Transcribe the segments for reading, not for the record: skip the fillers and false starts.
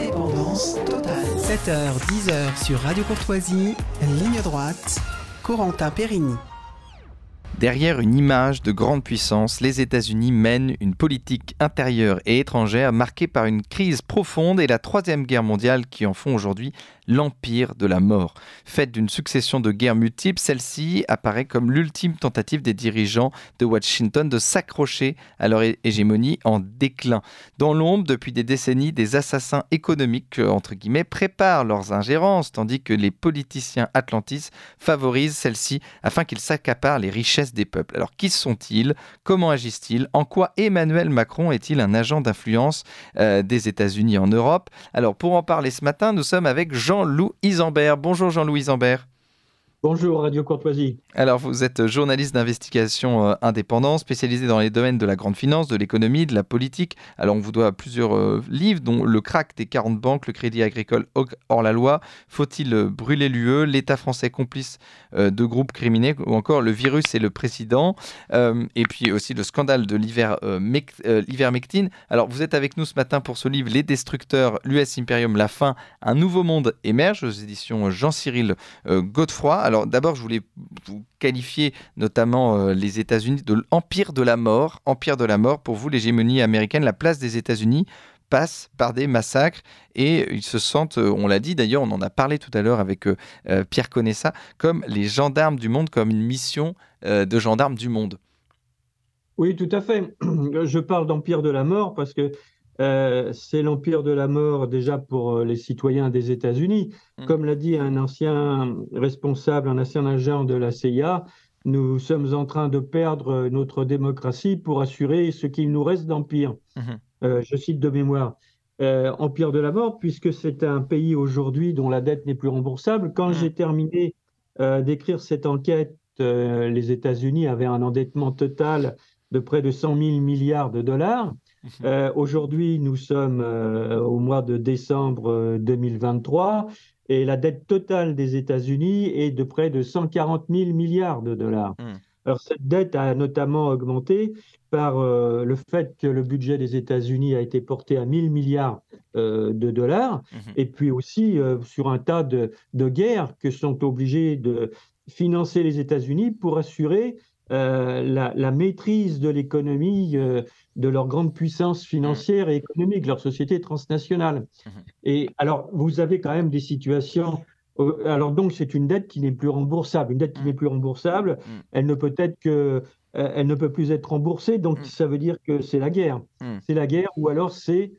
Indépendance totale. 7h, 10h sur Radio Courtoisie, ligne droite, Corentin Périni. Derrière une image de grande puissance, les États-Unis mènent une politique intérieure et étrangère marquée par une crise profonde et la Troisième Guerre mondiale qui en font aujourd'hui l'empire de la mort. Faite d'une succession de guerres multiples, celle-ci apparaît comme l'ultime tentative des dirigeants de Washington de s'accrocher à leur hégémonie en déclin. Dans l'ombre, depuis des décennies, des assassins économiques, entre guillemets, préparent leurs ingérences, tandis que les politiciens atlantistes favorisent celles-ci afin qu'ils s'accaparent les richesses des peuples. Alors qui sont-ils ? Comment agissent-ils ? En quoi Emmanuel Macron est-il un agent d'influence des États-Unis en Europe ? Alors pour en parler ce matin, nous sommes avec Jean-Loup Isambert. Bonjour Jean-Loup Isambert. Bonjour Radio Courtoisie. Alors vous êtes journaliste d'investigation indépendant, spécialisé dans les domaines de la grande finance, de l'économie, de la politique. Alors on vous doit plusieurs livres, dont Le krach des 40 banques, le Crédit agricole hors la loi, Faut-il brûler l'UE, l'État français complice de groupes criminels, ou encore Le virus et le président, et puis aussi le scandale de l'ivermectine. Alors vous êtes avec nous ce matin pour ce livre Les Destructeurs, l'US Imperium, la fin, un nouveau monde émerge, aux éditions Jean-Cyril Godefroy. Alors d'abord, je voulais vous qualifier notamment les États-Unis de l'empire de la mort. Empire de la mort, pour vous, l'hégémonie américaine, la place des États-Unis passe par des massacres et ils se sentent, on l'a dit d'ailleurs, on en a parlé tout à l'heure avec Pierre Conessa, comme les gendarmes du monde, comme une mission de gendarmes du monde. Oui, tout à fait. Je parle d'empire de la mort parce que c'est l'empire de la mort déjà pour les citoyens des États-Unis. Comme l'a dit un ancien responsable, un ancien agent de la CIA, nous sommes en train de perdre notre démocratie pour assurer ce qu'il nous reste d'empire. Je cite de mémoire. Empire de la mort, puisque c'est un pays aujourd'hui dont la dette n'est plus remboursable. Quand j'ai terminé d'écrire cette enquête, les États-Unis avaient un endettement total de près de 100 000 milliards de dollars. Aujourd'hui, nous sommes au mois de décembre 2023 et la dette totale des États-Unis est de près de 140 000 milliards de dollars. Alors, cette dette a notamment augmenté par le fait que le budget des États-Unis a été porté à 1 000 milliards de dollars et puis aussi sur un tas de guerres que sont obligés de financer les États-Unis pour assurer la maîtrise de l'économie de leur grande puissance financière et économique, leur société transnationale. Et alors, vous avez quand même des situations. Alors donc, c'est une dette qui n'est plus remboursable. Une dette qui n'est plus remboursable, elle ne peut plus être remboursée. Donc, ça veut dire que c'est la guerre. C'est la guerre, ou alors c'est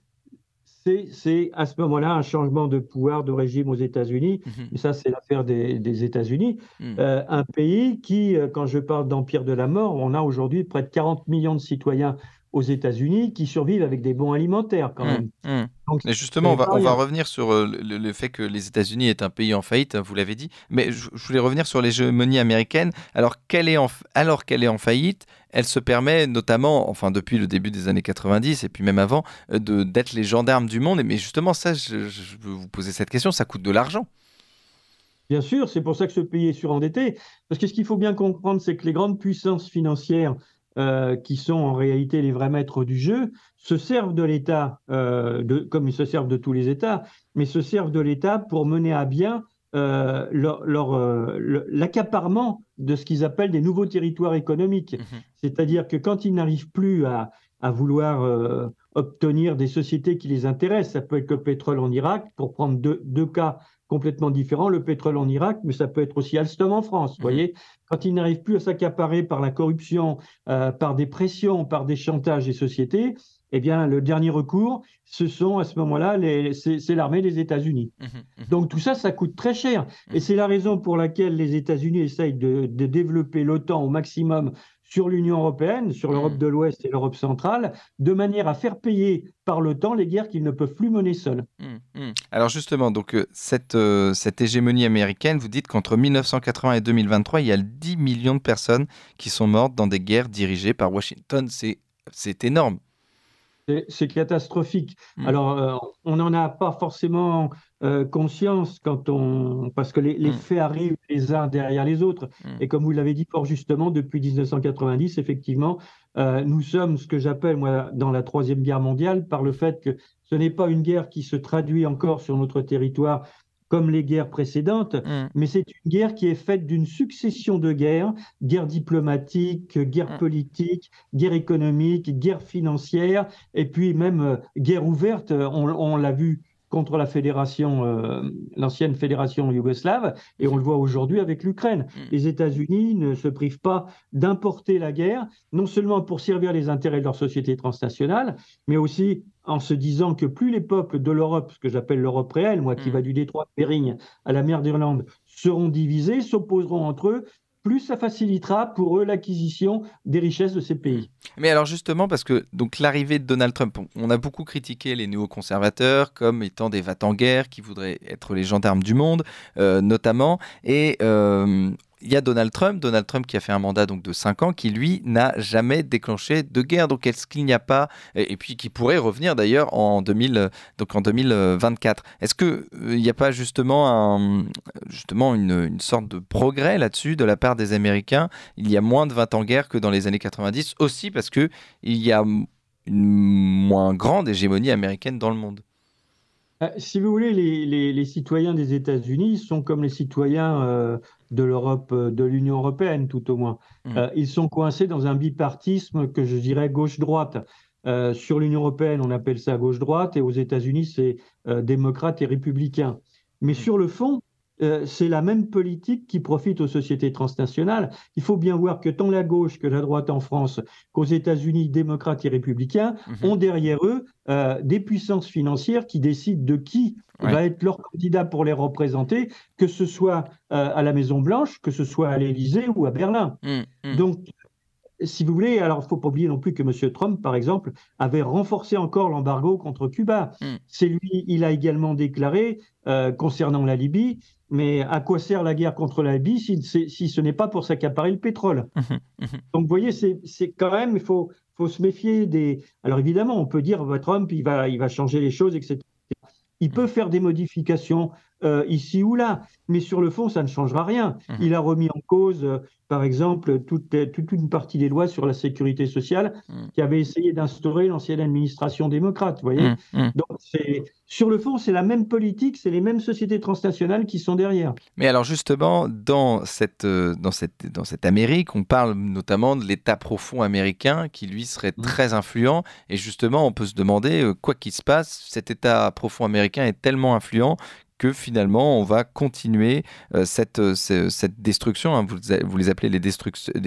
à ce moment-là un changement de pouvoir, de régime aux États-Unis. Mais ça, c'est l'affaire des États-Unis. Un pays qui, quand je parle d'empire de la mort, on a aujourd'hui près de 40 millions de citoyens aux États-Unis qui survivent avec des bons alimentaires quand même. Donc, et justement, on va revenir sur le fait que les États-Unis est un pays en faillite, vous l'avez dit, mais je voulais revenir sur l'hégémonie américaine. Alors qu'elle est en faillite, elle se permet notamment, enfin depuis le début des années 90 et puis même avant, d'être les gendarmes du monde. Mais justement, ça, je veux vous poser cette question, ça coûte de l'argent. Bien sûr, c'est pour ça que ce pays est surendetté. Parce que ce qu'il faut bien comprendre, c'est que les grandes puissances financières qui sont en réalité les vrais maîtres du jeu, se servent de l'État, comme ils se servent de tous les États, mais se servent de l'État pour mener à bien l'accaparement de ce qu'ils appellent des nouveaux territoires économiques. C'est-à-dire que quand ils n'arrivent plus à vouloir obtenir des sociétés qui les intéressent, ça peut être le pétrole en Irak, pour prendre deux cas complètement différents, le pétrole en Irak, mais ça peut être aussi Alstom en France, vous voyez. Quand ils n'arrivent plus à s'accaparer par la corruption, par des pressions, par des chantages des sociétés, eh bien, le dernier recours, ce sont à ce moment-là, c'est l'armée des États-Unis. Donc tout ça, ça coûte très cher. Et c'est la raison pour laquelle les États-Unis essayent de développer l'OTAN au maximum sur l'Union européenne, sur l'Europe de l'Ouest et l'Europe centrale, de manière à faire payer par l'OTAN les guerres qu'ils ne peuvent plus mener seuls. Alors justement, donc, cette hégémonie américaine, vous dites qu'entre 1980 et 2023, il y a 10 millions de personnes qui sont mortes dans des guerres dirigées par Washington. C'est énorme. C'est catastrophique. Alors, on n'en a pas forcément conscience parce que les faits arrivent les uns derrière les autres. Et comme vous l'avez dit fort justement, depuis 1990, effectivement, nous sommes ce que j'appelle, moi, dans la Troisième Guerre mondiale, par le fait que ce n'est pas une guerre qui se traduit encore sur notre territoire comme les guerres précédentes, Mm. mais c'est une guerre qui est faite d'une succession de guerres, guerre diplomatique, guerre politique, guerre économique, guerre financière, et puis même guerre ouverte, on l'a vu contre la fédération, l'ancienne fédération yougoslave, et on le voit aujourd'hui avec l'Ukraine. Les États-Unis ne se privent pas d'importer la guerre, non seulement pour servir les intérêts de leur société transnationale, mais aussi en se disant que plus les peuples de l'Europe, ce que j'appelle l'Europe réelle, moi qui va du détroit de Bering à la mer d'Irlande, seront divisés, s'opposeront entre eux, plus ça facilitera pour eux l'acquisition des richesses de ces pays. Mais alors justement, parce que donc l'arrivée de Donald Trump, on a beaucoup critiqué les néoconservateurs comme étant des va-t-en-guerre qui voudraient être les gendarmes du monde, notamment, et il y a Donald Trump qui a fait un mandat donc de 5 ans, qui lui n'a jamais déclenché de guerre. Donc est-ce qu'il n'y a pas, et puis qui pourrait revenir d'ailleurs en 2024. Est-ce qu'il n'y a pas justement une sorte de progrès là-dessus de la part des Américains? Il y a moins de 20 ans guerre que dans les années 90, aussi parce qu'il y a une moins grande hégémonie américaine dans le monde. Si vous voulez, les citoyens des États-Unis sont comme les citoyens de l'Europe, de l'Union européenne, tout au moins. Ils sont coincés dans un bipartisme que je dirais gauche-droite. Sur l'Union européenne, on appelle ça gauche-droite, et aux États-Unis, c'est démocrate et républicain. Mais sur le fond, c'est la même politique qui profite aux sociétés transnationales. Il faut bien voir que tant la gauche que la droite en France, qu'aux États-Unis, démocrates et républicains, ont derrière eux des puissances financières qui décident de qui va être leur candidat pour les représenter, que ce soit à la Maison-Blanche, que ce soit à l'Élysée ou à Berlin. Donc, si vous voulez, alors il ne faut pas oublier non plus que M. Trump, par exemple, avait renforcé encore l'embargo contre Cuba. C'est lui, il a également déclaré concernant la Libye, mais à quoi sert la guerre contre la Libye si ce n'est pas pour s'accaparer le pétrole? Donc vous voyez, c'est quand même, il faut se méfier des... Alors évidemment, on peut dire, Trump, il va changer les choses, etc. Il peut faire des modifications ici ou là, mais sur le fond, ça ne changera rien. Il a remis en cause, par exemple, toute une partie des lois sur la sécurité sociale qui avait essayé d'instaurer l'ancienne administration démocrate. Vous voyez. Donc, sur le fond, c'est la même politique, c'est les mêmes sociétés transnationales qui sont derrière. Mais alors justement, dans cette Amérique, on parle notamment de l'État profond américain qui, lui, serait très influent. Et justement, on peut se demander, quoi qu'il se passe, cet État profond américain est tellement influent que finalement, on va continuer cette destruction, hein, vous les appelez les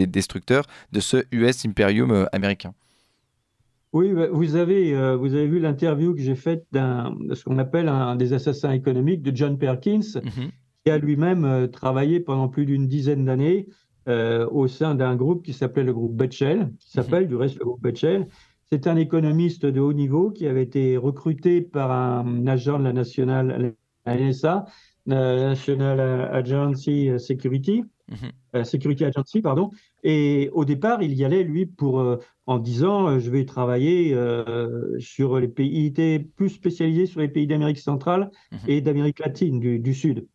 destructeurs de ce US Imperium américain. Oui, vous avez vu l'interview que j'ai faite de ce qu'on appelle un des assassins économiques de John Perkins, qui a lui-même travaillé pendant plus d'une dizaine d'années au sein d'un groupe qui s'appelait le groupe Bechtel, qui s'appelle du reste le groupe Bechtel. C'est un économiste de haut niveau qui avait été recruté par un agent de la NSA, National Agency Security. Security Agency, pardon. Et au départ, il y allait, lui, en disant je vais travailler sur les pays. Il était plus spécialisé sur les pays d'Amérique centrale et d'Amérique latine, du Sud.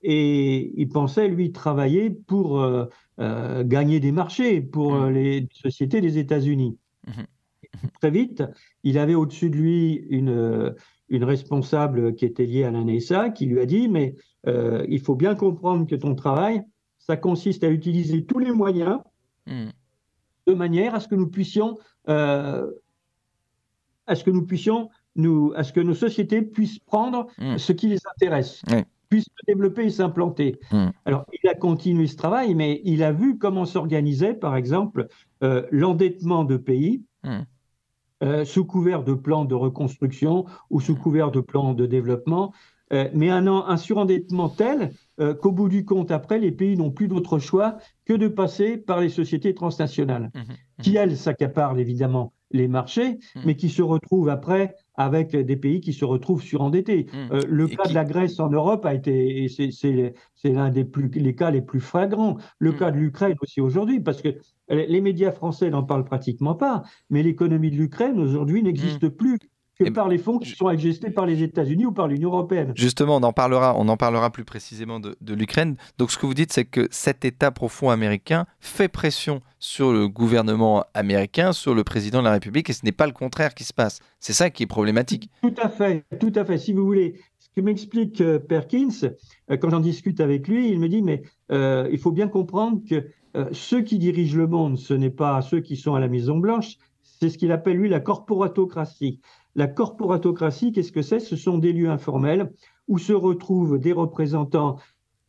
Et il pensait, lui, travailler pour gagner des marchés pour les sociétés des États-Unis. Très vite, il avait au-dessus de lui une responsable qui était liée à la NSA qui lui a dit mais il faut bien comprendre que ton travail, ça consiste à utiliser tous les moyens de manière à ce que nous puissions, à ce que nos sociétés puissent prendre ce qui les intéresse, puissent se développer et s'implanter. Alors, il a continué ce travail, mais il a vu comment s'organisait, par exemple, l'endettement de pays. Sous couvert de plans de reconstruction ou sous couvert de plans de développement, mais un surendettement tel qu'au bout du compte, après, les pays n'ont plus d'autre choix que de passer par les sociétés transnationales, qui, elles, s'accaparent évidemment les marchés, mais qui se retrouvent après avec des pays qui se retrouvent surendettés. Le cas de la Grèce en Europe c'est l'un les cas les plus flagrants. Le cas de l'Ukraine aussi aujourd'hui, parce que les médias français n'en parlent pratiquement pas, mais l'économie de l'Ukraine aujourd'hui n'existe plus. que par les fonds qui sont ingestés par les États-Unis ou par l'Union européenne. Justement, on en parlera plus précisément de l'Ukraine. Donc ce que vous dites, c'est que cet État profond américain fait pression sur le gouvernement américain, sur le président de la République, et ce n'est pas le contraire qui se passe. C'est ça qui est problématique. Tout à fait. Si vous voulez, ce que m'explique Perkins, quand j'en discute avec lui, il me dit, mais il faut bien comprendre que ceux qui dirigent le monde, ce n'est pas ceux qui sont à la Maison-Blanche, c'est ce qu'il appelle, lui, la corporatocratie. La corporatocratie, qu'est-ce que c'est? Ce sont des lieux informels où se retrouvent des représentants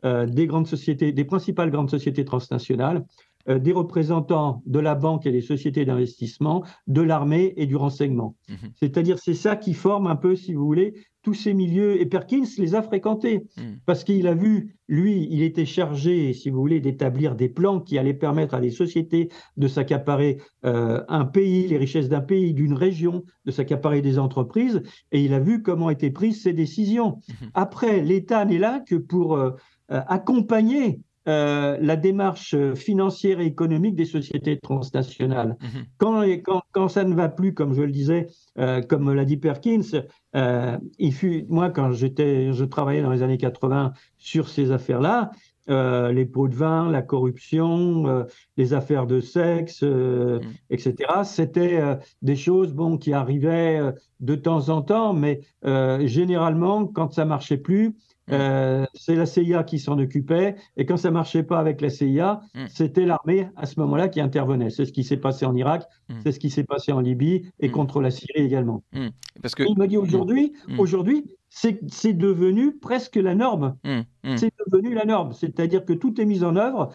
des grandes sociétés, des principales grandes sociétés transnationales, des représentants de la banque et des sociétés d'investissement, de l'armée et du renseignement. C'est-à-dire, c'est ça qui forme un peu, si vous voulez, tous ces milieux. Et Perkins les a fréquentés parce qu'il a vu, lui, il était chargé, si vous voulez, d'établir des plans qui allaient permettre à des sociétés de s'accaparer un pays, les richesses d'un pays, d'une région, de s'accaparer des entreprises. Et il a vu comment étaient prises ces décisions. Après, l'État n'est là que pour accompagner la démarche financière et économique des sociétés transnationales. Quand ça ne va plus, comme je le disais, comme l'a dit Perkins, moi, quand je travaillais dans les années 80 sur ces affaires-là, les pots de vin, la corruption, les affaires de sexe, etc. C'était des choses qui arrivaient de temps en temps, mais généralement, quand ça marchait plus, c'est la CIA qui s'en occupait, et quand ça marchait pas avec la CIA, c'était l'armée à ce moment-là qui intervenait. C'est ce qui s'est passé en Irak, c'est ce qui s'est passé en Libye et contre la Syrie également. Parce que... Il me dit aujourd'hui, c'est devenu presque la norme. C'est devenu la norme, c'est-à-dire que tout est mis en œuvre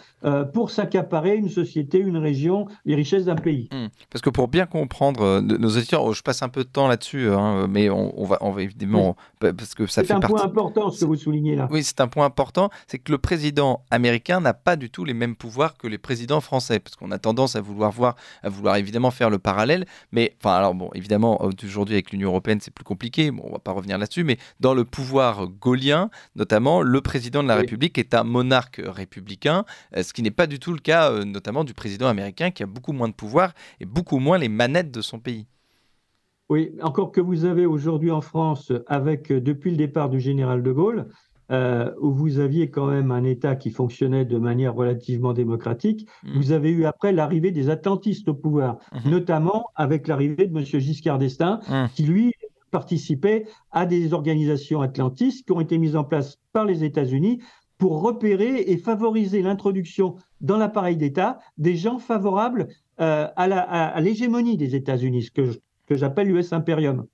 pour s'accaparer une société, une région, les richesses d'un pays. Parce que pour bien comprendre nos auditeurs, je passe un peu de temps là-dessus, mais on va évidemment, parce que ça fait partie... C'est un point important ce que vous soulignez là. Oui, c'est un point important, c'est que le président américain n'a pas du tout les mêmes pouvoirs que les présidents français, parce qu'on a tendance à vouloir évidemment faire le parallèle, mais évidemment aujourd'hui avec l'Union européenne c'est plus compliqué, on va pas revenir là-dessus, mais dans le pouvoir gaulien notamment, le président de la République est un monarque républicain, ce qui n'est pas du tout le cas notamment du président américain qui a beaucoup moins de pouvoir et beaucoup moins les manettes de son pays. Oui, encore que vous avez aujourd'hui en France, depuis le départ du général de Gaulle, où vous aviez quand même un État qui fonctionnait de manière relativement démocratique, vous avez eu après l'arrivée des atlantistes au pouvoir, notamment avec l'arrivée de M. Giscard d'Estaing, qui lui participait à des organisations atlantistes qui ont été mises en place par les États-Unis pour repérer et favoriser l'introduction dans l'appareil d'État des gens favorables à l'hégémonie des États-Unis, ce que j'appelle l'US Imperium.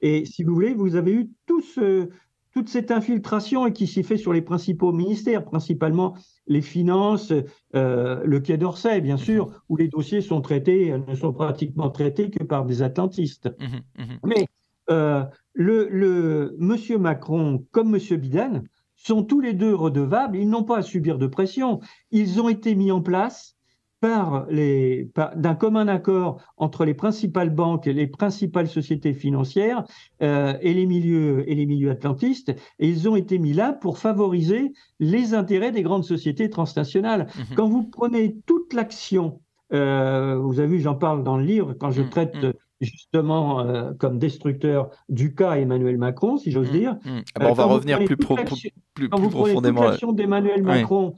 Et si vous voulez, vous avez eu toute cette infiltration qui s'est fait sur les principaux ministères, principalement les finances, le Quai d'Orsay, bien sûr, où les dossiers ne sont pratiquement traités que par des atlantistes. Mais Monsieur Macron comme Monsieur Biden sont tous les deux redevables, ils n'ont pas à subir de pression. Ils ont été mis en place d'un commun accord entre les principales banques et les principales sociétés financières et les milieux atlantistes, et ils ont été mis là pour favoriser les intérêts des grandes sociétés transnationales. Quand vous prenez toute l'action, vous avez vu, j'en parle dans le livre, quand je traite justement comme destructeur du cas Emmanuel Macron, si j'ose dire. On va revenir plus profondément. Quand vous prenez toute l'action d'Emmanuel Macron,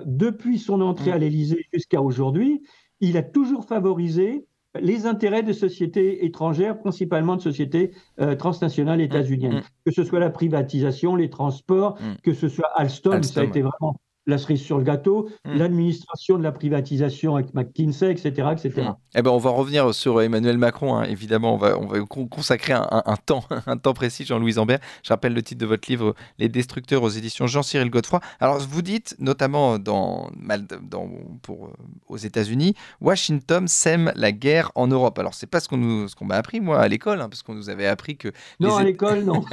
depuis son entrée à l'Élysée jusqu'à aujourd'hui, il a toujours favorisé les intérêts de sociétés étrangères, principalement de sociétés transnationales états-uniennes. Que ce soit la privatisation, les transports, que ce soit Alstom, ça a été vraiment la cerise sur le gâteau, l'administration de la privatisation avec McKinsey, etc. etc. On va revenir sur Emmanuel Macron, évidemment, on va consacrer un temps précis, Jean-Louis Zambert. Je rappelle le titre de votre livre, Les Destructeurs, aux éditions Jean-Cyril Godefroy. Alors, vous dites, notamment aux États-Unis, Washington sème la guerre en Europe. Alors, c'est pas ce qu'on m'a appris, moi, à l'école, parce qu'on nous avait appris que... Non, à l'école, non.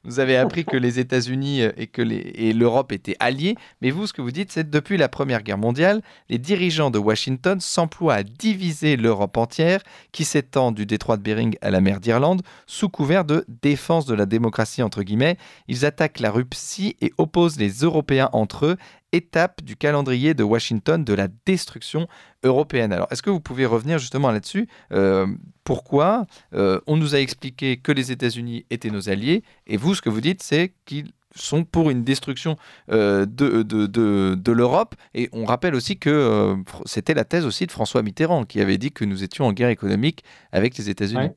Vous avez appris que les États-Unis et l'Europe étaient alliés, mais vous vous, ce que vous dites, c'est depuis la Première Guerre mondiale, les dirigeants de Washington s'emploient à diviser l'Europe entière, qui s'étend du détroit de Bering à la mer d'Irlande, sous couvert de défense de la démocratie, entre guillemets. Ils attaquent la Russie et opposent les Européens entre eux, étape du calendrier de Washington de la destruction européenne. Alors, est-ce que vous pouvez revenir justement là-dessus pourquoi on nous a expliqué que les États-Unis étaient nos alliés, et vous, ce que vous dites, c'est qu'ils sont pour une destruction de l'Europe. Et on rappelle aussi que c'était la thèse aussi de François Mitterrand, qui avait dit que nous étions en guerre économique avec les États-Unis. Ouais,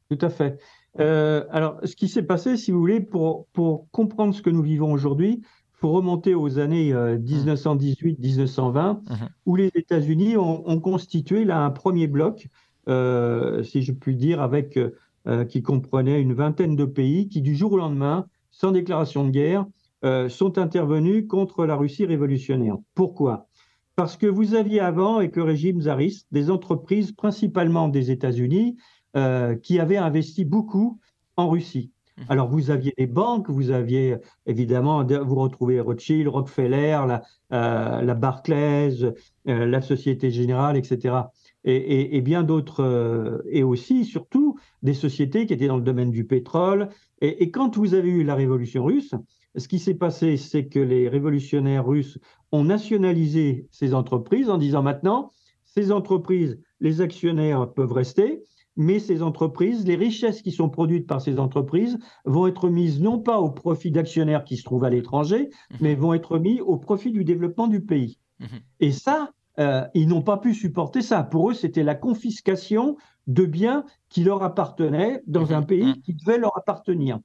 tout à fait. Alors, ce qui s'est passé, si vous voulez, pour comprendre ce que nous vivons aujourd'hui, il faut remonter aux années 1918-1920, où les États-Unis ont constitué là un premier bloc, si je puis dire, qui comprenait une vingtaine de pays qui, du jour au lendemain, sans déclaration de guerre, sont intervenus contre la Russie révolutionnaire. Pourquoi? Parce que vous aviez avant, avec le régime tsariste, des entreprises, principalement des États-Unis, qui avaient investi beaucoup en Russie. Alors, vous aviez des banques, vous aviez évidemment, vous retrouvez Rothschild, Rockefeller, la Barclays, la Société Générale, etc. Et bien d'autres, et aussi, surtout, des sociétés qui étaient dans le domaine du pétrole. Et quand vous avez eu la révolution russe, ce qui s'est passé, c'est que les révolutionnaires russes ont nationalisé ces entreprises en disant maintenant, ces entreprises, les actionnaires peuvent rester, mais ces entreprises, les richesses qui sont produites par ces entreprises vont être mises non pas au profit d'actionnaires qui se trouvent à l'étranger, mais vont être mises au profit du développement du pays. Et ça, ils n'ont pas pu supporter ça. Pour eux, c'était la confiscation de biens qui leur appartenaient dans un pays qui devait leur appartenir.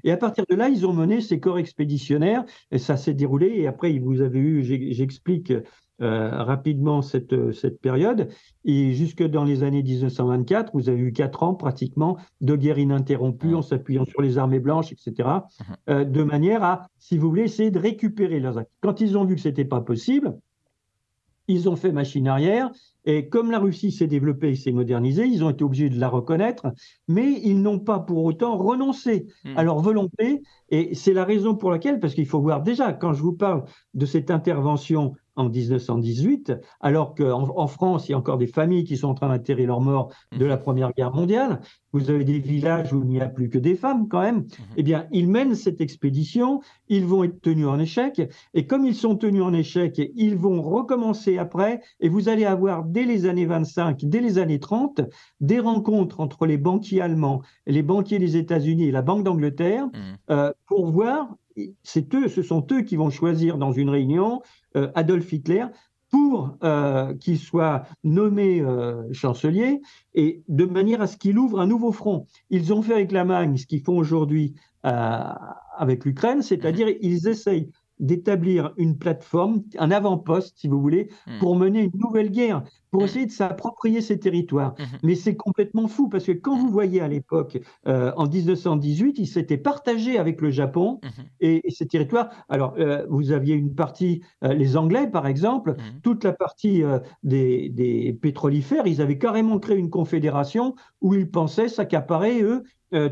Et à partir de là, ils ont mené ces corps expéditionnaires, et ça s'est déroulé. Et après, vous avez eu, j'explique rapidement cette période, et jusque dans les années 1924, vous avez eu 4 ans pratiquement de guerre ininterrompue en s'appuyant sur les armées blanches, etc., de manière à, si vous voulez, essayer de récupérer leurs acquis. Quand ils ont vu que ce n'était pas possible, ils ont fait machine arrière, et comme la Russie s'est développée et s'est modernisée, ils ont été obligés de la reconnaître, mais ils n'ont pas pour autant renoncé à leur volonté, et c'est la raison pour laquelle, parce qu'il faut voir déjà, quand je vous parle de cette intervention en 1918, alors qu'en France, il y a encore des familles qui sont en train d'enterrer leurs morts de la Première Guerre mondiale, vous avez des villages où il n'y a plus que des femmes quand même, eh bien, ils mènent cette expédition, ils vont être tenus en échec, et comme ils sont tenus en échec, ils vont recommencer après, et vous allez avoir dès les années 25, dès les années 30, des rencontres entre les banquiers allemands, les banquiers des États-Unis et la Banque d'Angleterre, pour voir, ce sont eux qui vont choisir dans une réunion Adolf Hitler pour qu'il soit nommé chancelier, et de manière à ce qu'il ouvre un nouveau front. Ils ont fait avec l'Allemagne ce qu'ils font aujourd'hui avec l'Ukraine, c'est-à-dire ils essayent d'établir une plateforme, un avant-poste, si vous voulez, pour mener une nouvelle guerre, pour essayer de s'approprier ces territoires. Mais c'est complètement fou, parce que quand vous voyez à l'époque, en 1918, ils s'étaient partagés avec le Japon et ces territoires. Alors, vous aviez une partie, les Anglais, par exemple, toute la partie des pétrolifères, ils avaient carrément créé une confédération où ils pensaient s'accaparer, eux,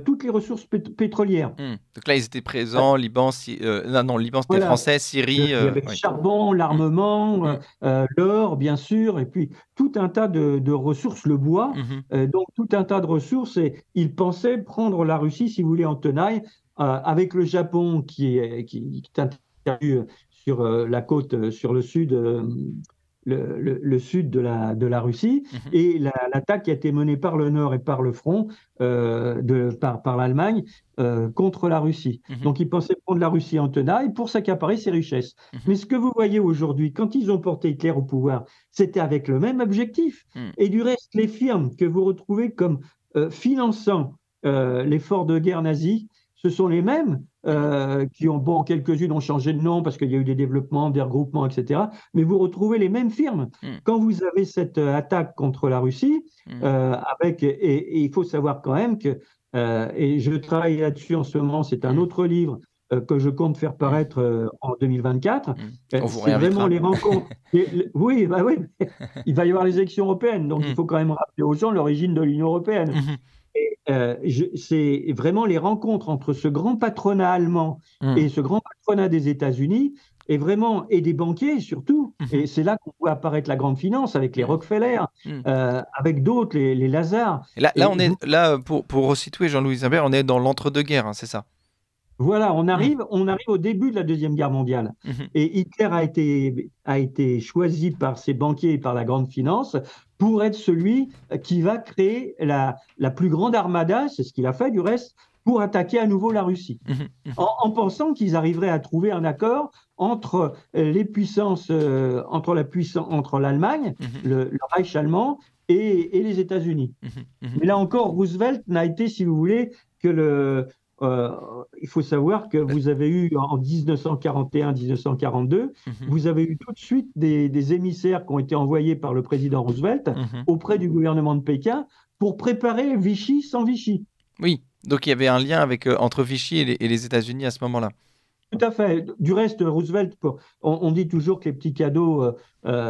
toutes les ressources pétrolières. Donc là, ils étaient présents, Liban, Liban c'était français, Syrie. Il y avait le charbon, l'armement, l'or, bien sûr, et puis tout un tas de ressources, le bois, donc tout un tas de ressources, et ils pensaient prendre la Russie, si vous voulez, en tenaille, avec le Japon qui est intervenu sur la côte, sur le sud. Le sud de la Russie, et l'attaque qui a été menée par le nord et par le front par l'Allemagne contre la Russie. Donc ils pensaient prendre la Russie en tenaille pour s'accaparer ses richesses. Mais ce que vous voyez aujourd'hui, quand ils ont porté Hitler au pouvoir, c'était avec le même objectif. Et du reste, les firmes que vous retrouvez comme finançant l'effort de guerre nazi, ce sont les mêmes qui ont, bon, quelques-unes ont changé de nom parce qu'il y a eu des développements, des regroupements, etc. Mais vous retrouvez les mêmes firmes. Quand vous avez cette attaque contre la Russie, et il faut savoir quand même que, et je travaille là-dessus en ce moment, c'est un autre livre que je compte faire paraître en 2024. On vous c'est vraiment réinvitera. les rencontres. Oui, il va y avoir les élections européennes, donc il faut quand même rappeler aux gens l'origine de l'Union européenne. C'est vraiment les rencontres entre ce grand patronat allemand et ce grand patronat des États-Unis et vraiment, et des banquiers surtout. Mhm. Et c'est là qu'on voit apparaître la grande finance avec les Rockefeller, Mhm. avec d'autres, les Lazare. Et là, Et on est là pour resituer Jean-Louis Imbert, on est dans l'entre-deux-guerres, hein, c'est ça? voilà, on Mhm. arrive, on arrive au début de la Deuxième Guerre mondiale. Mhm. Et Hitler a été choisi par ses banquiers et par la grande finance pour être celui qui va créer la plus grande armada, c'est ce qu'il a fait du reste, pour attaquer à nouveau la Russie. Mhm. Mhm. En pensant qu'ils arriveraient à trouver un accord entre les puissances, entre l'Allemagne, Mhm. le Reich allemand, et les États-Unis. Mhm. Mhm. Mais là encore, Roosevelt n'a été, si vous voulez, que euh, il faut savoir que vous avez eu en 1941-1942, Mhm. vous avez eu tout de suite des émissaires qui ont été envoyés par le président Roosevelt Mhm. auprès du gouvernement de Pékin pour préparer Vichy sans Vichy. Oui, donc il y avait un lien entre Vichy et les États-Unis à ce moment-là. Tout à fait. Du reste, Roosevelt, on dit toujours que les petits cadeaux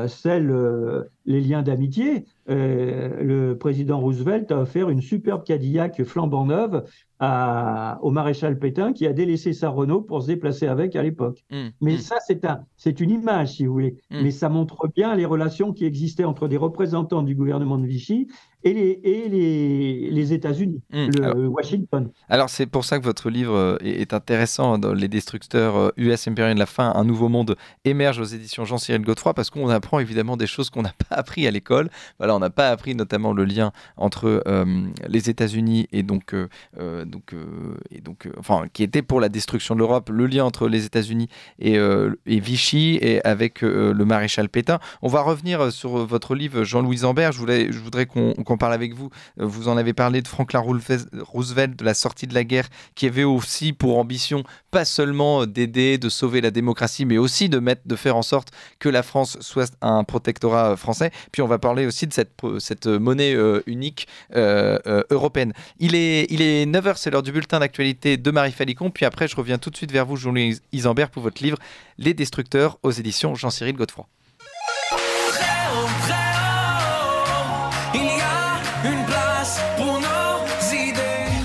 scellent les liens d'amitié. Le président Roosevelt a offert une superbe Cadillac flambant neuve au maréchal Pétain qui a délaissé sa Renault pour se déplacer avec à l'époque. Mhm. Mais Mhm. ça, c'est une image, si vous voulez. Mhm. Mais ça montre bien les relations qui existaient entre des représentants du gouvernement de Vichy et les États-Unis, Mhm. le Washington. Alors c'est pour ça que votre livre est intéressant, dans Les Destructeurs US Imperium de la fin, un nouveau monde émerge aux éditions Jean-Cyril Godefroy, parce qu'on apprend évidemment des choses qu'on n'a pas appris à l'école. Voilà, on n'a pas appris notamment le lien entre les États-Unis enfin, qui était pour la destruction de l'Europe, le lien entre les États-Unis et Vichy et avec le maréchal Pétain. On va revenir sur votre livre, Jean-Louis Imbert. Je voudrais qu'on parle avec vous. Vous en avez parlé de Franklin Roosevelt, de la sortie de la guerre, qui avait aussi pour ambition pas seulement d'aider, de sauver la démocratie, mais aussi de faire en sorte que la France soit un protectorat français. Puis on va parler aussi de cette monnaie unique européenne. Il est 9h, c'est l'heure du bulletin d'actualité de Marie Falicon. Puis après, je reviens tout de suite vers vous, Jean-Louis Imbert, pour votre livre Les Destructeurs aux éditions Jean-Cyril Godefroy.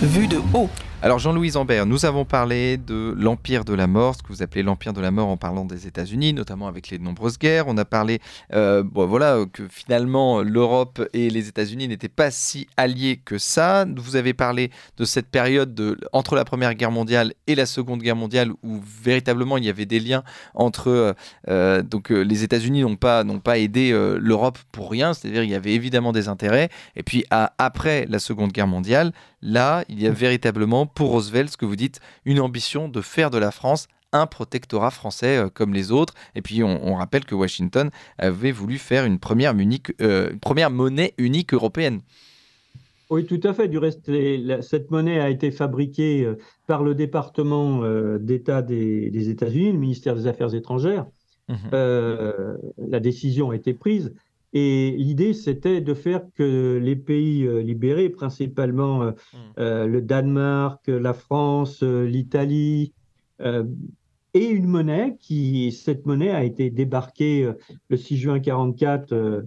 Vue de haut. Alors Jean-Louis Imbert, nous avons parlé de l'Empire de la Mort, ce que vous appelez l'Empire de la Mort en parlant des États-Unis, notamment avec les nombreuses guerres. On a parlé que finalement l'Europe et les États-Unis n'étaient pas si alliés que ça. Vous avez parlé de cette période entre la Première Guerre mondiale et la Seconde Guerre mondiale où véritablement il y avait des liens entre... les États-Unis n'ont pas aidé l'Europe pour rien, c'est-à-dire il y avait évidemment des intérêts. Et puis après la Seconde Guerre mondiale, là, il y a véritablement, pour Roosevelt, ce que vous dites, une ambition de faire de la France un protectorat français comme les autres. Et puis, on rappelle que Washington avait voulu faire une première monnaie unique européenne. Oui, tout à fait. Du reste, cette monnaie a été fabriquée par le département d'État des États-Unis, le ministère des Affaires étrangères. La décision a été prise et l'idée, c'était de faire que les pays libérés, principalement le Danemark, la France, l'Italie, aient une monnaie cette monnaie a été débarquée le 6 juin 1944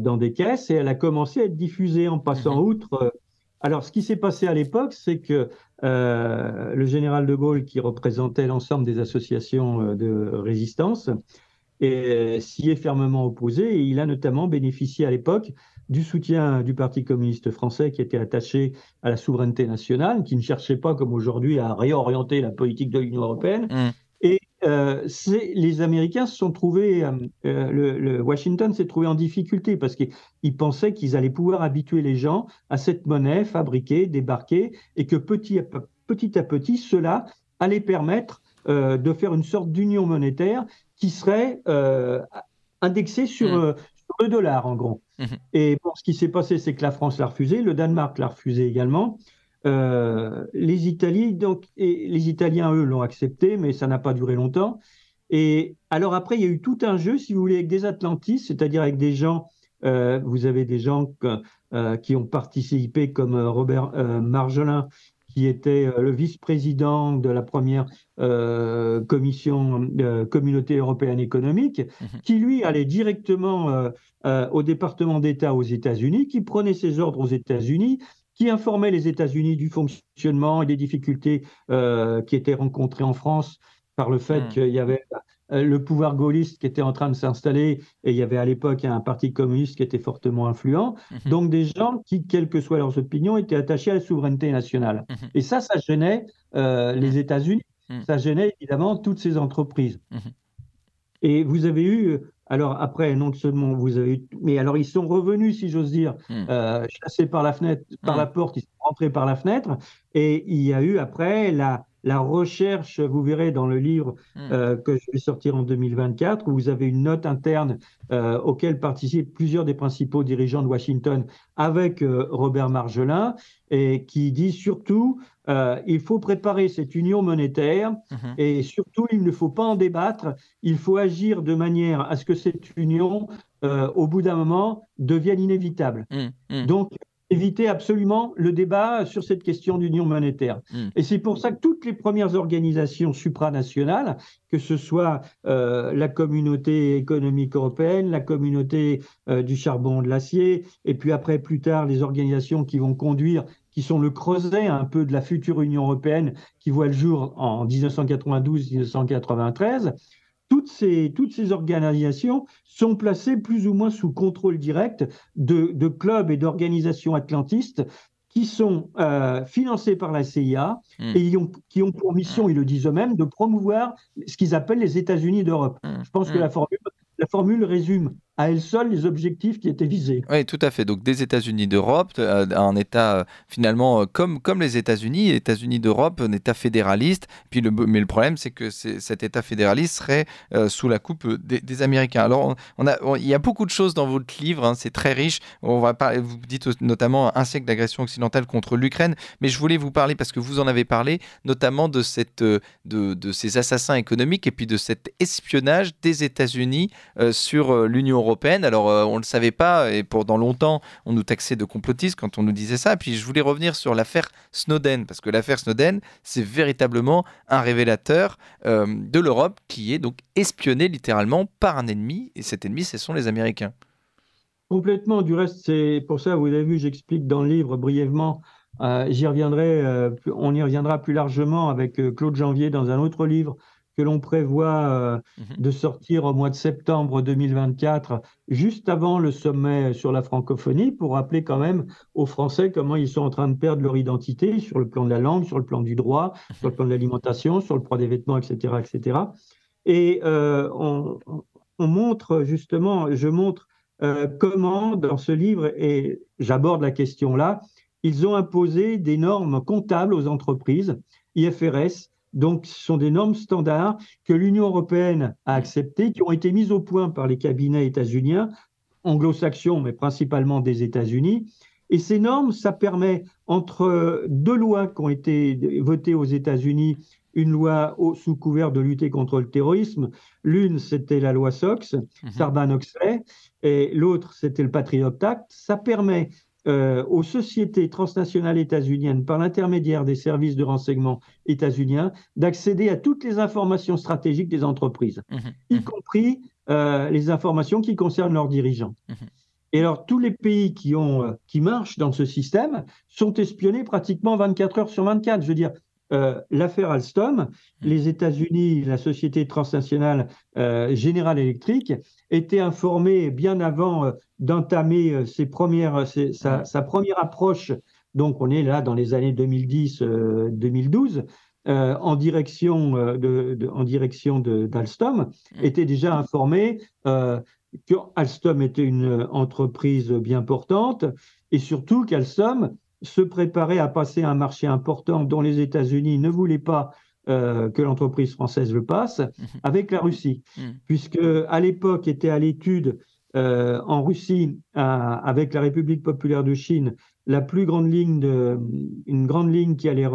dans des caisses et elle a commencé à être diffusée en passant outre. Alors, ce qui s'est passé à l'époque, c'est que le général de Gaulle, qui représentait l'ensemble des associations de résistance, s'y est fermement opposé et il a notamment bénéficié à l'époque du soutien du Parti communiste français qui était attaché à la souveraineté nationale, qui ne cherchait pas, comme aujourd'hui, à réorienter la politique de l'Union européenne. Et les Américains se sont trouvés, le Washington s'est trouvé en difficulté parce qu'ils pensaient qu'ils allaient pouvoir habituer les gens à cette monnaie fabriquée, débarquée, et que petit à petit, cela allait permettre de faire une sorte d'union monétaire qui serait indexée sur le dollar, en gros. Et bon, ce qui s'est passé, c'est que la France l'a refusé, le Danemark l'a refusé également. Les Italiens, eux, l'ont accepté, mais ça n'a pas duré longtemps. Et alors après, il y a eu tout un jeu, si vous voulez, avec des atlantistes, c'est-à-dire avec des gens, vous avez des gens qui ont participé comme Robert Marjolin, qui était le vice-président de la première communauté européenne économique, qui lui allait directement au département d'État aux États-Unis, qui prenait ses ordres aux États-Unis, qui informait les États-Unis du fonctionnement et des difficultés qui étaient rencontrées en France par le fait qu'il y avait le pouvoir gaulliste qui était en train de s'installer, et il y avait à l'époque un parti communiste qui était fortement influent, donc des gens qui, quelles que soient leurs opinions, étaient attachés à la souveraineté nationale. Et ça gênait les États-Unis, ça gênait évidemment toutes ces entreprises. Et vous avez eu, alors après, non seulement vous avez eu, mais alors ils sont revenus, si j'ose dire, chassés par la fenêtre, par la porte, ils sont rentrés par la fenêtre, et il y a eu après la recherche, vous verrez dans le livre que je vais sortir en 2024, où vous avez une note interne auquel participent plusieurs des principaux dirigeants de Washington avec Robert Marjolin, et qui dit surtout, il faut préparer cette union monétaire, et surtout, il ne faut pas en débattre, il faut agir de manière à ce que cette union, au bout d'un moment, devienne inévitable. Donc, éviter absolument le débat sur cette question d'union monétaire. Et c'est pour ça que toutes les premières organisations supranationales, que ce soit la communauté économique européenne, la communauté du charbon, de l'acier, et puis après, plus tard, les organisations qui vont conduire, qui sont le creuset un peu de la future Union européenne, qui voit le jour en 1992-1993, toutes ces organisations sont placées plus ou moins sous contrôle direct de clubs et d'organisations atlantistes qui sont financés par la CIA et qui ont pour mission, ils le disent eux-mêmes, de promouvoir ce qu'ils appellent les États-Unis d'Europe. Je pense que la formule résume à elle seule les objectifs qui étaient visés. Oui, tout à fait. Donc des États-Unis d'Europe, un État finalement comme les États-Unis d'Europe, un État fédéraliste. Puis mais le problème, c'est que cet État fédéraliste serait sous la coupe des Américains. Alors, il y a beaucoup de choses dans votre livre, hein, c'est très riche. Vous dites notamment un siècle d'agression occidentale contre l'Ukraine, mais je voulais vous parler, parce que vous en avez parlé, notamment de ces assassins économiques et puis de cet espionnage des États-Unis sur l'Union européenne. Alors, on ne le savait pas, et pendant longtemps, on nous taxait de complotistes quand on nous disait ça. Puis je voulais revenir sur l'affaire Snowden, parce que l'affaire Snowden, c'est véritablement un révélateur de l'Europe qui est donc espionnée littéralement par un ennemi, et cet ennemi, ce sont les Américains. Complètement. Du reste, c'est pour ça, vous avez vu, j'explique dans le livre brièvement. J'y reviendrai, on y reviendra plus largement avec Claude Janvier dans un autre livre que l'on prévoit de sortir au mois de septembre 2024, juste avant le sommet sur la francophonie, pour rappeler quand même aux Français comment ils sont en train de perdre leur identité sur le plan de la langue, sur le plan du droit, sur le plan de l'alimentation, sur le plan des vêtements, etc., etc. Et on montre justement, je montre comment dans ce livre, et j'aborde la question là, ils ont imposé des normes comptables aux entreprises, IFRS. Donc, ce sont des normes standards que l'Union européenne a acceptées, qui ont été mises au point par les cabinets états-uniens, anglo-saxons, mais principalement des États-Unis. Et ces normes, ça permet, entre deux lois qui ont été votées aux États-Unis, une loi sous couvert de lutter contre le terrorisme, l'une c'était la loi SOX, Sarbanes-Oxley, et l'autre c'était le Patriot Act, ça permet aux sociétés transnationales états-uniennes, par l'intermédiaire des services de renseignement états-uniens, d'accéder à toutes les informations stratégiques des entreprises, y compris les informations qui concernent leurs dirigeants. Et alors, tous les pays qui marchent dans ce système sont espionnés pratiquement 24 heures sur 24. Je veux dire, l'affaire Alstom, les États-Unis, la société transnationale General Electric, étaient informés bien avant d'entamer sa première approche. Donc, on est là dans les années 2010-2012. En direction d'Alstom, étaient déjà informés que Alstom était une entreprise bien portante et surtout qu'Alstom se préparait à passer un marché important dont les États-Unis ne voulaient pas que l'entreprise française le passe, avec la Russie. Puisque à l'époque était à l'étude en Russie, avec la République populaire de Chine, la plus grande ligne, une grande ligne qui allait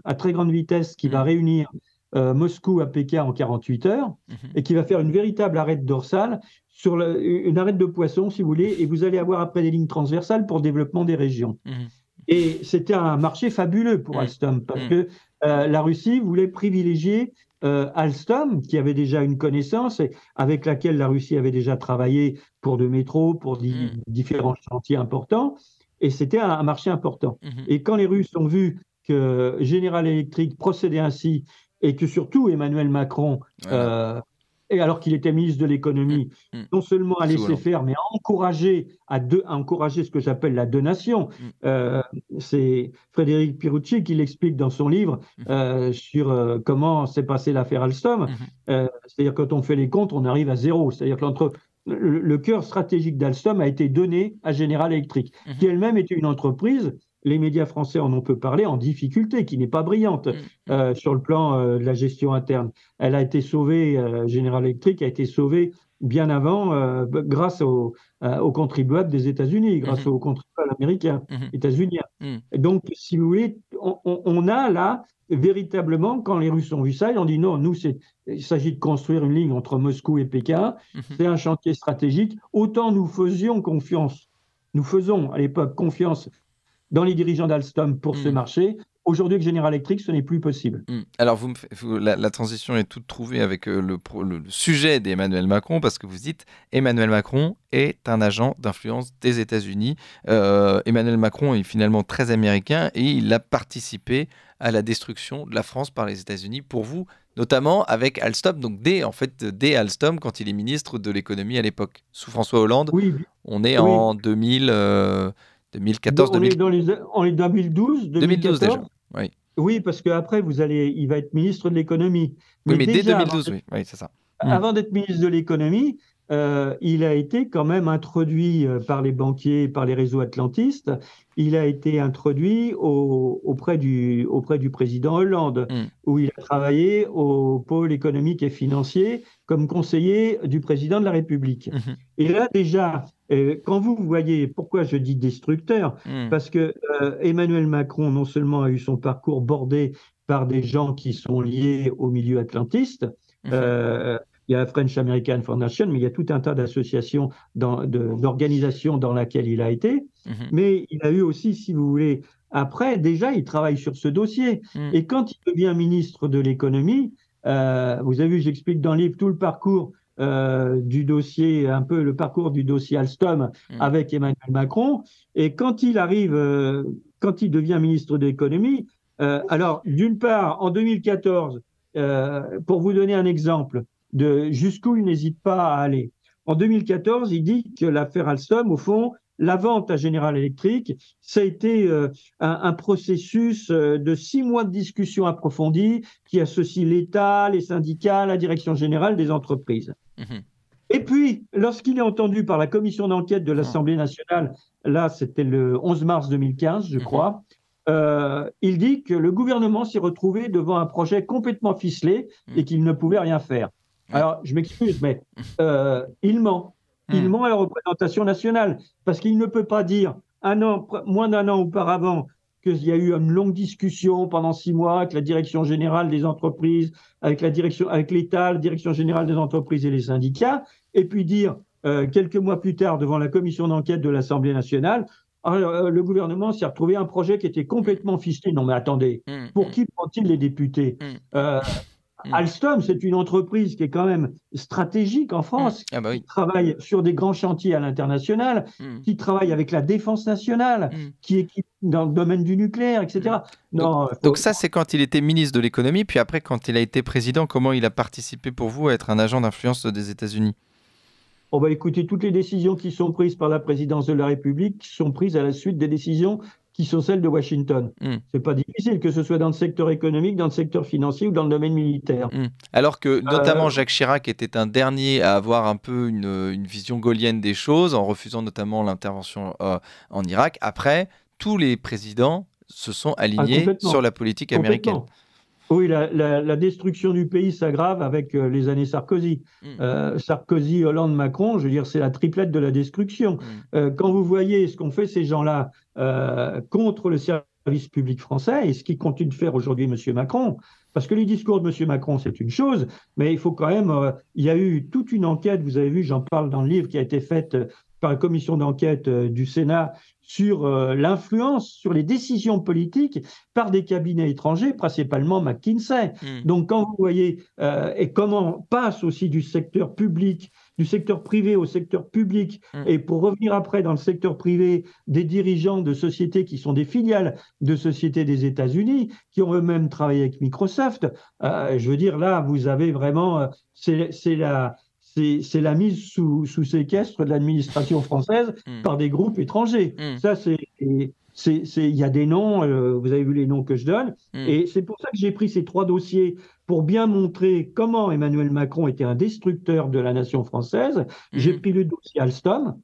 à très grande vitesse, qui va réunir Moscou à Pékin en 48 heures, et qui va faire une véritable arête dorsale, sur une arête de poisson, si vous voulez, et vous allez avoir après des lignes transversales pour le développement des régions. Et c'était un marché fabuleux pour Alstom, parce que la Russie voulait privilégier Alstom, qui avait déjà une connaissance, et avec laquelle la Russie avait déjà travaillé pour de métros, pour différents chantiers importants, et c'était un marché important. Et quand les Russes ont vu que General Electric procédait ainsi, et que surtout Emmanuel Macron, Voilà. et alors qu'il était ministre de l'économie, Mm, mm. non seulement a Sous laissé Hollande. faire, mais a encouragé, à encourager ce que j'appelle la donation. Mm, C'est Frédéric Pirucci qui l'explique dans son livre mhm, sur comment s'est passée l'affaire Alstom. mhm, C'est-à-dire quand on fait les comptes, on arrive à zéro. C'est-à-dire que le cœur stratégique d'Alstom a été donné à General Electric, qui mhm, elle-même était une entreprise, les médias français en ont peu parlé, en difficulté, qui n'est pas brillante mm, mm, sur le plan de la gestion interne. Elle a été sauvée, General Electric a été sauvée bien avant grâce aux contribuables des États-Unis, grâce mhm, aux contribuables américains, mhm, états-uniens. mm. Et donc, si vous voulez, on a là, véritablement, quand les Russes ont vu ça, ils ont dit non, nous, il s'agit de construire une ligne entre Moscou et Pékin, Mhm. c'est un chantier stratégique. Autant nous faisions confiance, nous faisons à l'époque confiance dans les dirigeants d'Alstom pour ce Mm. marché. Aujourd'hui, avec General Electric, ce n'est plus possible. Alors, la transition est toute trouvée avec le sujet d'Emmanuel Macron, parce que vous dites Emmanuel Macron est un agent d'influence des États-Unis. Emmanuel Macron est finalement très américain et il a participé à la destruction de la France par les États-Unis pour vous, notamment avec Alstom, donc dès Alstom, quand il est ministre de l'économie à l'époque. Sous François Hollande, Oui, on est oui. en 2014, On est en 2012, 2012 déjà. 2014. Oui. Oui, parce qu'après, il va être ministre de l'économie. Oui, Mais mais dès déjà, 2012, oui, oui, c'est ça. Mm. avant d'être ministre de l'économie, il a été quand même introduit par les banquiers, par les réseaux atlantistes. Il a été introduit auprès du président Hollande, Mm. où il a travaillé au pôle économique et financier comme conseiller du président de la République. Mhm. Et là, déjà, quand vous voyez, pourquoi je dis destructeur, Mm. parce que Emmanuel Macron, non seulement a eu son parcours bordé par des gens qui sont liés au milieu atlantiste, Mhm. euh, il y a la French American Foundation, mais il y a tout un tas d'associations, d'organisations dans lesquelles il a été. Mhm. Mais il a eu aussi, si vous voulez, après, déjà, il travaille sur ce dossier. Mm. Et quand il devient ministre de l'économie, vous avez vu, j'explique dans le livre tout le parcours du dossier, un peu le parcours du dossier Alstom Mm. avec Emmanuel Macron. Et quand il arrive, quand il devient ministre de l'économie, alors d'une part, en 2014, pour vous donner un exemple de jusqu'où il n'hésite pas à aller. En 2014, il dit que l'affaire Alstom, au fond, la vente à General Electric, ça a été un processus de 6 mois de discussion approfondie qui associe l'État, les syndicats, la direction générale des entreprises. Mhm. Et puis, lorsqu'il est entendu par la commission d'enquête de Mm. l'Assemblée nationale, là c'était le 11 mars 2015, je Mhm. crois, il dit que le gouvernement s'est retrouvé devant un projet complètement ficelé Mm. et qu'il ne pouvait rien faire. Ouais. Alors, je m'excuse, mais il ment. Il Mm. ment à la représentation nationale parce qu'il ne peut pas dire moins d'un an auparavant qu'il y a eu une longue discussion pendant 6 mois avec la direction générale des entreprises, avec l'État, la direction générale des entreprises et les syndicats, et puis dire quelques mois plus tard devant la commission d'enquête de l'Assemblée nationale, le gouvernement s'est retrouvé un projet qui était complètement ficelé. Non mais attendez, Mm. pour Mm. qui prend-il les députés? Mm. euh, Mm. Alstom, c'est une entreprise qui est quand même stratégique en Mm. France, Ah bah qui oui. travaille sur des grands chantiers à l'international, Mm. qui travaille avec la défense nationale, Mm. qui équipe dans le domaine du nucléaire, etc. Mm. Donc, Non, donc ça, c'est quand il était ministre de l'économie, puis après, quand il a été président, comment il a participé pour vous à être un agent d'influence des États-Unis? on va écouter toutes les décisions qui sont prises par la présidence de la République, qui sont prises à la suite des décisions qui sont celles de Washington. Mm. C'est pas difficile, que ce soit dans le secteur économique, dans le secteur financier ou dans le domaine militaire. Mm. Alors que notamment Euh, Jacques Chirac était un dernier à avoir un peu une vision gaullienne des choses, en refusant notamment l'intervention en Irak. Après, tous les présidents se sont alignés sur complètement, la politique américaine. complètement. Oui, la destruction du pays s'aggrave avec les années Sarkozy. Mm. Sarkozy, Hollande, Macron, je veux dire, c'est la triplette de la destruction. Mm. Quand vous voyez ce qu'ont fait ces gens-là contre le service public français et ce qu'il continue de faire aujourd'hui M. Macron, parce que les discours de M. Macron, c'est une chose, mais il faut quand même... il y a eu toute une enquête, vous avez vu, j'en parle dans le livre, qui a été faite par la commission d'enquête du Sénat sur l'influence sur les décisions politiques par des cabinets étrangers, principalement McKinsey. Donc, quand vous voyez et comment on passe aussi du secteur public, du secteur privé au secteur public, et pour revenir après dans le secteur privé, des dirigeants de sociétés qui sont des filiales de sociétés des États-Unis, qui ont eux-mêmes travaillé avec Microsoft, je veux dire, là, vous avez vraiment, c'est la mise sous séquestre de l'administration française par des groupes étrangers. Ça, il y a des noms, vous avez vu les noms que je donne, et c'est pour ça que j'ai pris ces 3 dossiers pour bien montrer comment Emmanuel Macron était un destructeur de la nation française. J'ai pris le dossier Alstom,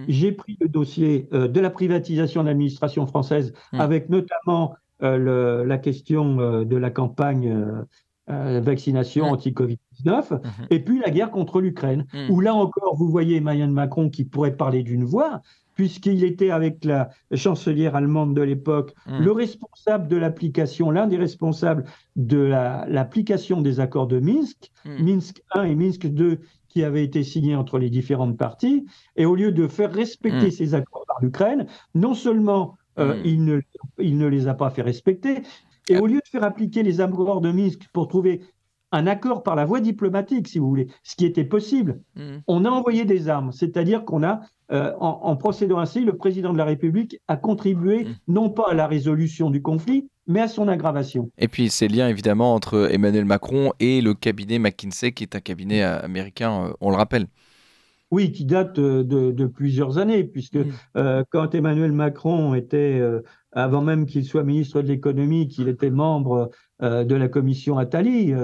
j'ai pris le dossier de la privatisation de l'administration française, avec notamment la question de la campagne vaccination anti-Covid-19, et puis la guerre contre l'Ukraine, où là encore, vous voyez Emmanuel Macron qui pourrait parler d'une voix, puisqu'il était avec la chancelière allemande de l'époque, le responsable de l'application, l'un des responsables de l'application des accords de Minsk, Minsk 1 et Minsk 2, qui avaient été signés entre les différentes parties, et au lieu de faire respecter ces accords par l'Ukraine, non seulement il ne les a pas fait respecter, et au lieu de faire appliquer les accords de Minsk pour trouver un accord par la voie diplomatique, si vous voulez, ce qui était possible, on a envoyé des armes. C'est-à-dire qu'on a, en procédant ainsi, le président de la République a contribué non pas à la résolution du conflit, mais à son aggravation. Et puis ces liens évidemment entre Emmanuel Macron et le cabinet McKinsey, qui est un cabinet américain, on le rappelle. Oui, qui date de plusieurs années, puisque quand Emmanuel Macron était, avant même qu'il soit ministre de l'économie, qu'il était membre de la commission Attali,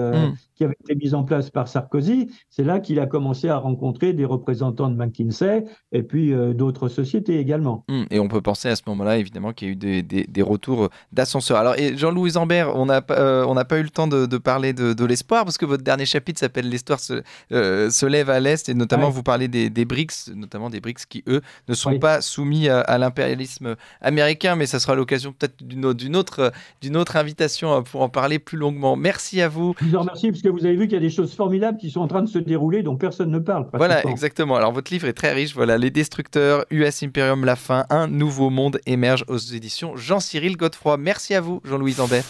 qui avait été mise en place par Sarkozy, c'est là qu'il a commencé à rencontrer des représentants de McKinsey et puis d'autres sociétés également. Et on peut penser à ce moment-là, évidemment, qu'il y a eu des retours d'ascenseur. Alors, et Jean-Louis Zambert, on n'a pas eu le temps de parler de l'espoir, parce que votre dernier chapitre s'appelle « L'histoire se lève à l'Est », et notamment vous parlez des BRICS, notamment des BRICS qui, eux, ne sont pas soumis à l'impérialisme américain, mais ça sera l'occasion peut-être d'une autre invitation pour en parler plus longuement. Merci à vous. Je vous remercie, parce que vous avez vu qu'il y a des choses formidables qui sont en train de se dérouler, dont personne ne parle. Voilà, exactement. Alors, votre livre est très riche. Voilà, Les Destructeurs, US Imperium, la fin, un nouveau monde émerge aux éditions Jean-Cyril Godefroy. Merci à vous, Jean-Louis Zambert.